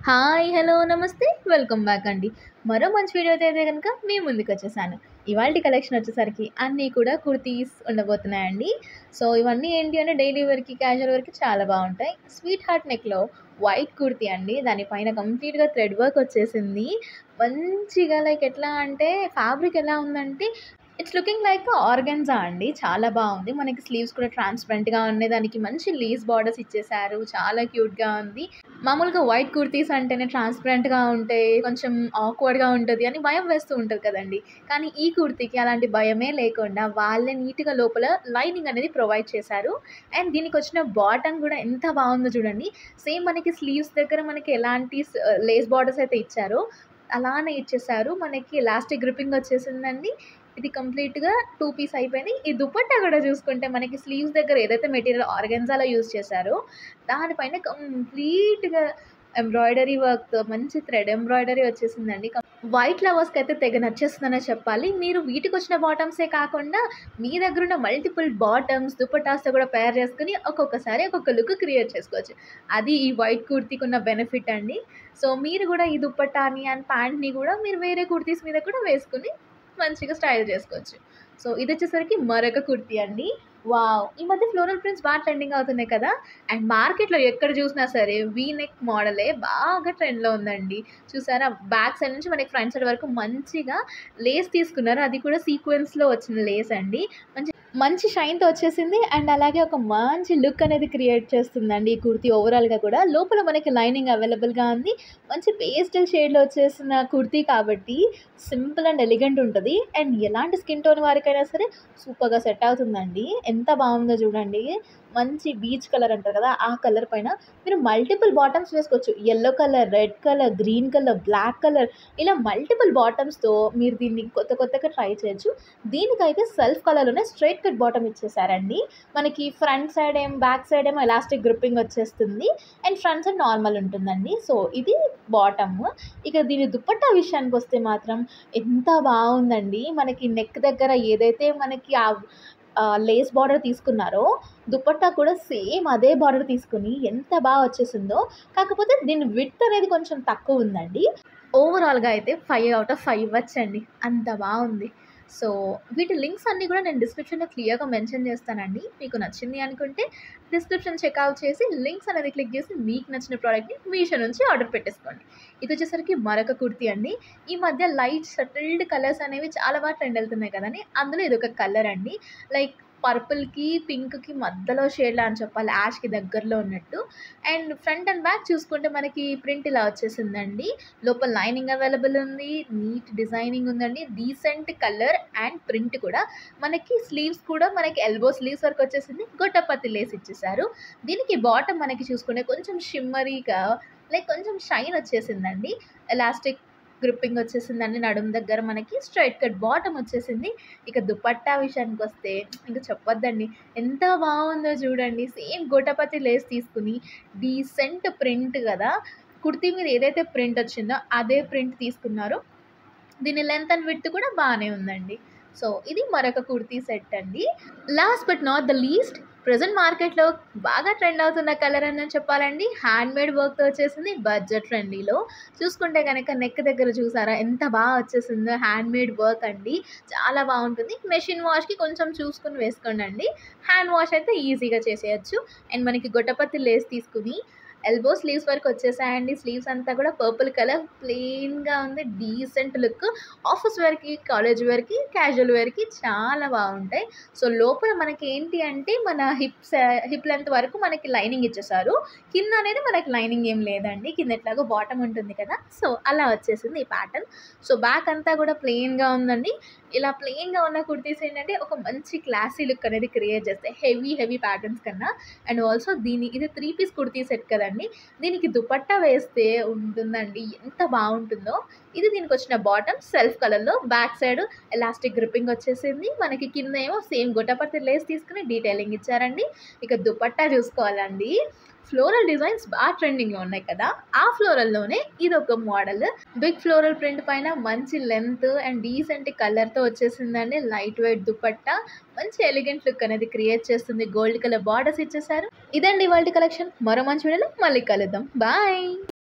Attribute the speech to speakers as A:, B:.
A: Hi! Hello! నమస్తే! Welcome back అండి. మరో మంచి వీడియోతో అయితే గనుక మీ ముందుకొచ్చేసాను. ఇవాల్టి కలెక్షన్ వచ్చేసరికి అన్నీ కూడా కుర్తీస్ ఉండబోతున్నాయండి. సో, ఇవన్నీ ఏంటి అంటే డైలీ వేర్‌కి, క్యాజువల్ వేర్‌కి చాలా బావుంటాయి. స్వీట్ హార్ట్ నెక్‌లో వైట్ కుర్తీ అండి. దానిపైన కంప్లీట్‌గా థ్రెడ్ వర్క్ వచ్చేసింది. మంచిగా లైక్ ఎట్లా అంటే ఫ్యాబ్రిక్ ఎలా ఉందంటే ఇట్స్ లుకింగ్ లైక్ ఆర్గాన్జా అండి. చాలా బావుంది. మనకి స్లీవ్స్ కూడా ట్రాన్స్‌పరెంట్‌గా ఉన్నాయి. దానికి మంచి లేస్ బోర్డర్స్ ఇచ్చేసారు. చాలా క్యూట్‌గా ఉంది. మామూలుగా వైట్ కుర్తీస్ అంటేనే ట్రాన్స్‌పరెంట్‌గా ఉంటే కొంచెం ఆక్వర్డ్‌గా ఉంటది అని భయం వేస్తూ ఉంటది కదండీ! కానీ ఈ కుర్తీకి అలాంటి భయమే లేకుండా వాళ్ళే నీట్‌గా లోపల లైనింగ్ అనేది ప్రొవైడ్ చేశారు. అండ్ దీనికొచ్చిన బాటమ్ గూడా ఎంత బావుందో చూడండి. సేమ్ మనకి స్లీవ్స్ దగ్గర మనకి ఎలాంటి లేస్ బోర్డర్స్ అయితే ఇచ్చారో అలానే ఇచ్చేసారు. మనకి ఎలాస్టిక్ గ్రిప్పింగ్ వచ్చేసిందండి. ఇది కంప్లీట్‌గా 2 పీస్ అయిపోయినాయి. ఈ దుపట్టా గూడా చూసుకుంటే మనకి స్లీవ్స్ దగ్గర ఏదైతే మెటీరియల్ ఆర్గాన్జాలో యూజ్ చేశారో దానిపైన కంప్లీట్‌గా ఎంబ్రాయిడరీ వర్క్‌తో మంచి థ్రెడ్ ఎంబ్రాయిడరీ వచ్చేసిందండి. వైట్ లవర్స్‌కైతే తెగ నచ్చేస్తుందనే చెప్పాలి. మీరు వీటికొచ్చిన బాటమ్సే కాకుండా మీ దగ్గరున్న మల్టిపుల్ బాటమ్స్, దుపట్టాస్‌తో కూడా పేర్ చేసుకొని ఒక్కొక్కసారి ఒక్కొక్క లుక్ క్రియేట్ చేసుకోవచ్చు. అది ఈ వైట్ కుర్తీకున్న బెనిఫిట్ అండి. సో, మీరు గూడా ఈ దుపట్టాని అండ్ ప్యాంట్‌ని గూడా మీరు వేరే కుర్తీస్ మీద కూడా వేసుకొని మంచిగా స్టైల్ చేసుకోవచ్చు. సో, ఇదొచ్చేసరికి మరొక కుర్తీ అండి. వావ్! ఈ మధ్య ఫ్లోరల్ ప్రింట్స్ బాగా ట్రెండింగ్ అవుతున్నాయి కదా! అండ్ మార్కెట్‌లో ఎక్కడ చూసినా సరే వీ నెక్ మోడలే బాగా ట్రెండ్‌లో ఉందండి. చూసారా? బ్యాక్ సైడ్ నుంచి మనకి ఫ్రంట్ సైడ్ వరకు మంచిగా లేస్ తీసుకున్నారు. అది కూడా సీక్వెన్స్‌లో వచ్చిన లేస్ అండి. మంచి షైన్‌తో వచ్చేసింది. అండ్ అలాగే ఒక మంచి లుక్ అనేది క్రియేట్ చేస్తుందండి ఈ కుర్తీ ఓవరాల్‌గా కూడా. లోపల మనకి లైనింగ్ అవైలబుల్‌గా ఉంది. మంచి పేస్టల్ షేడ్‌లో వచ్చేసిన కుర్తీ కాబట్టి సింపుల్ అండ్ ఎలిగెంట్ ఉంటది. అండ్ ఎలాంటి స్కిన్ టోన్ వారికైనా సరే సూపర్‌గా సెట్ అవుతుందండి. ఎంత బావుందో చూడండి. మంచి బీచ్ కలర్ అంటారు కదా! ఆ కలర్ పైన మీరు మల్టిపుల్ బాటమ్స్ వేసుకోవచ్చు. Yellow colour, red colour, green colour, black colour ఇలా మల్టిపుల్ బాటమ్స్‌తో మీరు దీన్ని కొత్తగా ట్రై చేయొచ్చు. దీనికైతే సెల్ఫ్ కలర్‌లోనే స్ట్రెయిట్ కట్ బాటమ్ ఇచ్చేసారండి. మనకి ఫ్రంట్ సైడ్ బ్యాక్ సైడ్ ఏమో ఎలాస్టిక్ గ్రిప్పింగ్ వచ్చేస్తుంది. అండ్ ఫ్రంట్ సైడ్ నార్మల్ ఉంటుందండి. సో, ఇది బాటమ్. ఇక దీని దుపట్టా విషయానికొస్తే మాత్రం ఎంత బావుందండి. మనకి నెక్ దగ్గర ఏదైతే మనకి లేస్ బార్డర్ తీసుకున్నారో దుపట్టా కూడా సేమ్ అదే బార్డర్ తీసుకొని ఎంత వచ్చేసిందో. కాకపోతే దీని విడ్త్ అనేది కొంచెం తక్కువుందండి. ఓవరాల్‌గా అయితే 5 ఔట్ ఆఫ్ 5 ఇవ్వచ్చండి. అంత బావుంది. సో, వీటి లింక్స్ అన్నీ కూడా నేను డిస్క్రిప్షన్‌లో క్లియర్‌గా మెన్షన్ చేస్తానండి. మీకు నచ్చింది అనుకుంటే డిస్క్రిప్షన్ చెక్‌ఔట్ చేసి లింక్స్ అనేది క్లిక్ చేసి మీకు నచ్చిన ప్రోడక్ట్‌ని మీషో నుంచి ఆర్డర్ పెట్టేసుకోండి. ఇదొచ్చేసరికి మరొక కుర్తీ అండి. ఈ మధ్య లైట్ సెటిల్డ్ కలర్స్ అనేవి చాలా బాగా ట్రెండ్ వెళ్తున్నాయి కదండీ! అందులో ఇదొక కలర్ అండి. లైక్ పర్పుల్‌కి, పింక్‌కి మధ్యలో షేడ్‌లా అని చెప్పాలి. యాష్‌కి దగ్గరలో ఉన్నట్టు. అండ్ ఫ్రంట్ అండ్ బ్యాక్ చూసుకుంటే మనకి ప్రింట్ ఇలా వచ్చేసిందండి. లోపల లైనింగ్ అవైలబుల్ ఉంది. నీట్ డిజైనింగ్ ఉందండి. డీసెంట్ కలర్ అండ్ ప్రింట్ కూడా. మనకి స్లీవ్స్ కూడా మనకి ఎల్బో స్లీవ్స్ వరకు వచ్చేసింది. గొట్టపత్తి లేస్ ఇచ్చేసారు. దీనికి బాటమ్ మనకి చూసుకుంటే కొంచెం షిమ్మరీగా లైక్ కొంచెం షైన్ వచ్చేసిందండి. ఎలాస్టిక్ గ్రిప్పింగ్ వచ్చేసిందండి. నడుము దగ్గర మనకి స్ట్రెయిట్ కట్ బాటమ్ వచ్చేసింది. ఇక దుపట్టా విషయానికొస్తే ఇంక చెప్పొద్దండి. ఎంత బావుందో చూడండి. సేమ్ గోటపత్తి లేస్ తీసుకొని డీసెంట్ ప్రింట్ గదా! కుర్తీ మీద ఏదైతే ప్రింట్ వచ్చిందో అదే ప్రింట్ తీసుకున్నారు. దీని లెంత్ అండ్ విడ్త్ కూడా బానే ఉందండి. సో, ఇది మరొక కుర్తీ సెట్ అండి. Last but not the least present మార్కెట్‌లో బాగా ట్రెండ్ అవుతున్న కలర్ అని చెప్పాలండి. హ్యాండ్‌మేడ్ వర్క్‌తో వచ్చేసింది బడ్జెట్ ఫ్రెండ్లీలో. చూసుకుంటే గనక నెక్ దగ్గర చూసారా ఎంత వచ్చేసిందో హ్యాండ్‌మేడ్ వర్క్ అండి. చాలా బావుంటుంది. మెషిన్ వాష్‌కి కొంచెం చూసుకొని వేసుకోండండి. హ్యాండ్ వాష్ అయితే ఈజీగా చేసేయొచ్చు. అండ్ మనకి గొట్టపత్తి లేస్ తీసుకొని ఎల్బో స్లీవ్స్ వరకు వచ్చేసాయండి. స్లీవ్స్ అంతా కూడా పర్పుల్ కలర్ ప్లెయిన్‌గా ఉంది. Decent look. ఆఫీస్ వేర్‌కి, కాలేజ్ వేర్‌కి, క్యాజువల్ వేర్‌కి చాలా బావుంటాయి. సో, లోపల మనకి ఏంటి అంటే మన హిప్ లెంత్ వరకు మనకి లైనింగ్ ఇచ్చేసారు. కింద అనేది మనకి లైనింగ్ ఏం లేదండి. కింద ఎట్లాగో బాటమ్ ఉంటుంది కదా! సో, అలా వచ్చేసింది ఈ ప్యాటర్న్. సో, బ్యాక్ అంతా కూడా ప్లెయిన్‌గా ఉందండి. ఇలా ప్లెయిన్‌గా ఉన్న కుర్తీస్ ఏంటంటే ఒక మంచి క్లాసీ లుక్ అనేది క్రియేట్ చేస్తాయి. హెవీ ప్యాటర్న్స్ కన్నా. అండ్ ఆల్సో ఇది 3 పీస్ కుర్తీ సెట్ కదండీ! దీనికి దుపట్టా వేస్తే ఉంటుందండి. ఎంత బావుంటుందో. ఇది దీనికొచ్చిన బాటమ్ సెల్ఫ్ కలర్‌లో బ్యాక్ సైడ్ ఎలాస్టిక్ గ్రిప్పింగ్ వచ్చేసింది. మనకి కింద ఏమో సేమ్ గొట్టపర్తి లేస్ తీసుకొని డీటెయిలింగ్ ఇచ్చారండి. ఇక దుపట్టా చూసుకోవాలండి. ఫ్లోరల్ డిజైన్స్ ట్రెండింగ్‌లో ఉన్నాయి కదా! ఆ ఫ్లోరల్‌లోనే ఇదొక మోడల్. బిగ్ ఫ్లోరల్ ప్రింట్ పైన మంచి లెంత్ అండ్ డీసెంట్ కలర్‌తో వచ్చేసిందండి. లైట్ వెయిట్ దుపట్టా మంచి ఎలిగెంట్ లుక్ అనేది క్రియేట్ చేస్తుంది. గోల్డ్ కలర్ బార్డర్స్ ఇచ్చేసారు. ఇదండి ఇవాల్టి కలెక్షన్. మరో మంచి వీడియోలో మళ్ళీ కలుద్దాం. బాయ్.